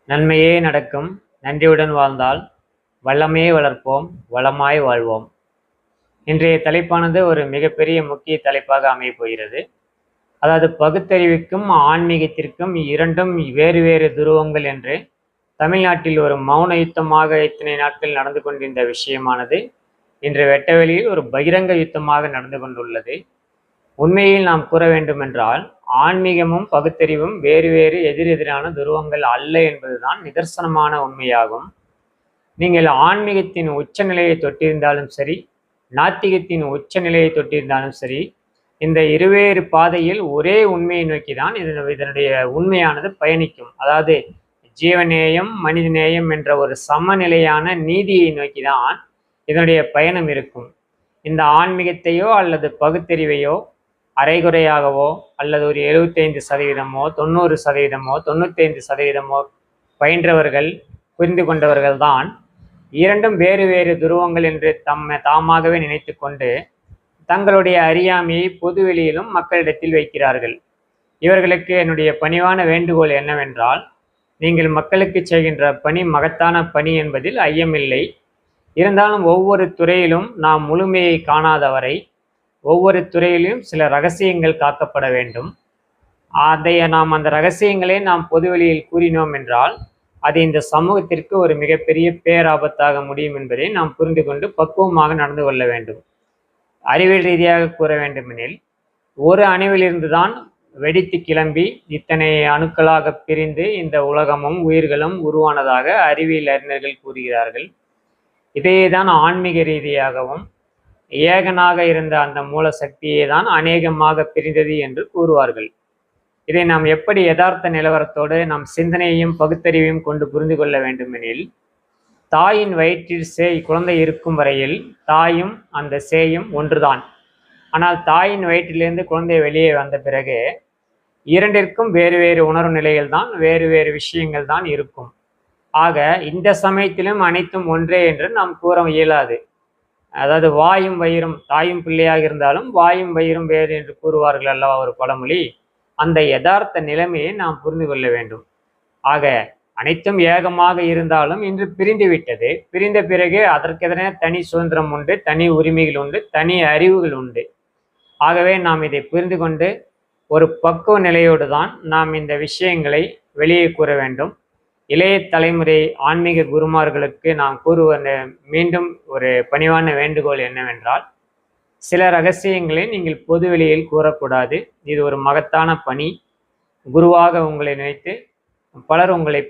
நன்மையே நடக்கும். நன்றியுடன் வாழ்ந்தால் வளமே வளர்ப்போம், வளமாய் வாழ்வோம். இன்றைய தலைப்பானது ஒரு மிகப்பெரிய முக்கிய தலைப்பாக அமையப் போகிறது. அதாவது பகுத்தறிவுக்கும் ஆன்மீகத்திற்கும் இரண்டும் வேறு வேறு துருவங்கள் என்று தமிழ்நாட்டில் ஒரு மௌன யுத்தமாக இத்தனை நாட்கள் நடந்து கொண்டிருந்த விஷயமானது இன்று வெட்டவெளியில் ஒரு பகிரங்க யுத்தமாக நடந்து கொண்டுள்ளது. உண்மையில் நாம் கூற வேண்டுமென்றால் ஆன்மீகமும் பகுத்தறிவும் வேறு வேறு எதிரெதிரான துருவங்கள் அல்ல என்பதுதான் நிதர்சனமான உண்மையாகும். நீங்கள் ஆன்மீகத்தின் உச்சநிலையை தொட்டிருந்தாலும் சரி, நாத்திகத்தின் உச்சநிலையை தொட்டிருந்தாலும் சரி, இந்த இருவேறு பாதையில் ஒரே உண்மையை நோக்கிதான் இதனுடைய உண்மையானது பயணிக்கும். அதாவது ஜீவநேயம், மனிதநேயம் என்ற ஒரு சமநிலையான நீதியை நோக்கிதான் இதனுடைய பயணம் இருக்கும். இந்த ஆன்மீகத்தையோ அல்லது பகுத்தறிவையோ அரைகுறையாகவோ அல்லது ஒரு 75%, 90%, 95% பயின்றவர்கள், புரிந்து கொண்டவர்கள் தான் இரண்டும் வேறு வேறு துருவங்கள் என்று தாமாகவே நினைத்து கொண்டு தங்களுடைய அறியாமையை பொதுவெளியிலும் மக்களிடத்தில் வைக்கிறார்கள். இவர்களுக்கு என்னுடைய பணிவான வேண்டுகோள் என்னவென்றால், நீங்கள் மக்களுக்கு செய்கின்ற பணி மகத்தான பணி என்பதில் ஐயமில்லை. இருந்தாலும் ஒவ்வொரு துறையிலும் நாம் முழுமையை காணாதவரை ஒவ்வொரு துறையிலும் சில ரகசியங்கள் காக்கப்பட வேண்டும். அந்த ரகசியங்களை நாம் பொதுவெளியில் கூறினோம் என்றால் அது இந்த சமூகத்திற்கு ஒரு மிகப்பெரிய பேராபத்தாக முடியும் என்பதை நாம் புரிந்து கொண்டு பக்குவமாக நடந்து கொள்ள வேண்டும். அறிவியல் ரீதியாக கூற வேண்டுமெனில், ஒரு அணுவிலிருந்து தான் வெடித்து கிளம்பி இத்தனை அணுக்களாக பிரிந்து இந்த உலகமும் உயிர்களும் உருவானதாக அறிவியல் அறிஞர்கள் கூறுகிறார்கள். இதையேதான் ஆன்மீக ரீதியாகவும் ஏகனாக இருந்த அந்த மூல சக்தியே தான் அநேகமாக பிரிந்தது என்று கூறுவார்கள். இதை நாம் எப்படி யதார்த்த நிலவரத்தோடு நம் சிந்தனையையும் பகுத்தறிவையும் கொண்டு புரிந்து கொள்ள வேண்டுமெனில், தாயின் வயிற்றில் குழந்தை இருக்கும் வரையில் தாயும் அந்த சேயும் ஒன்றுதான். ஆனால் தாயின் வயிற்றிலிருந்து குழந்தை வெளியே வந்த பிறகு இரண்டிற்கும் வேறு வேறு உணர்வு நிலைகள் தான், வேறு வேறு விஷயங்கள் தான் இருக்கும். ஆக இந்த சமயத்திலும் அனைத்தும் ஒன்றே என்று நாம் கூற இயலாது. அதாவது வாயும் வயிறும், தாயும் பிள்ளையாக இருந்தாலும் வாயும் வயிறும் வேறு என்று கூறுவார்கள் அல்லவா ஒரு பழமொழி. அந்த யதார்த்த நிலைமையை நாம் புரிந்து கொள்ள வேண்டும். ஆக அனைத்தும் ஏகமாக இருந்தாலும் இன்று பிரிந்து விட்டது. பிரிந்த பிறகு அதற்கெதிரான தனி சுதந்திரம் உண்டு, தனி உரிமைகள் உண்டு, தனி அறிவுகள் உண்டு. ஆகவே நாம் இதை புரிந்து கொண்டு ஒரு பக்குவ நிலையோடு தான் நாம் இந்த விஷயங்களை வெளியே கூற வேண்டும். இளைய தலைமுறை ஆன்மீக குருமார்களுக்கு நாம் மீண்டும் ஒரு பணிவான வேண்டுகோள் என்னவென்றால், சில ரகசியங்களை நீங்கள் பொதுவெளியில் கூறக்கூடாது. இது ஒரு மகத்தான பணி. குருவாக உங்களை நினைத்து பலர் உங்களை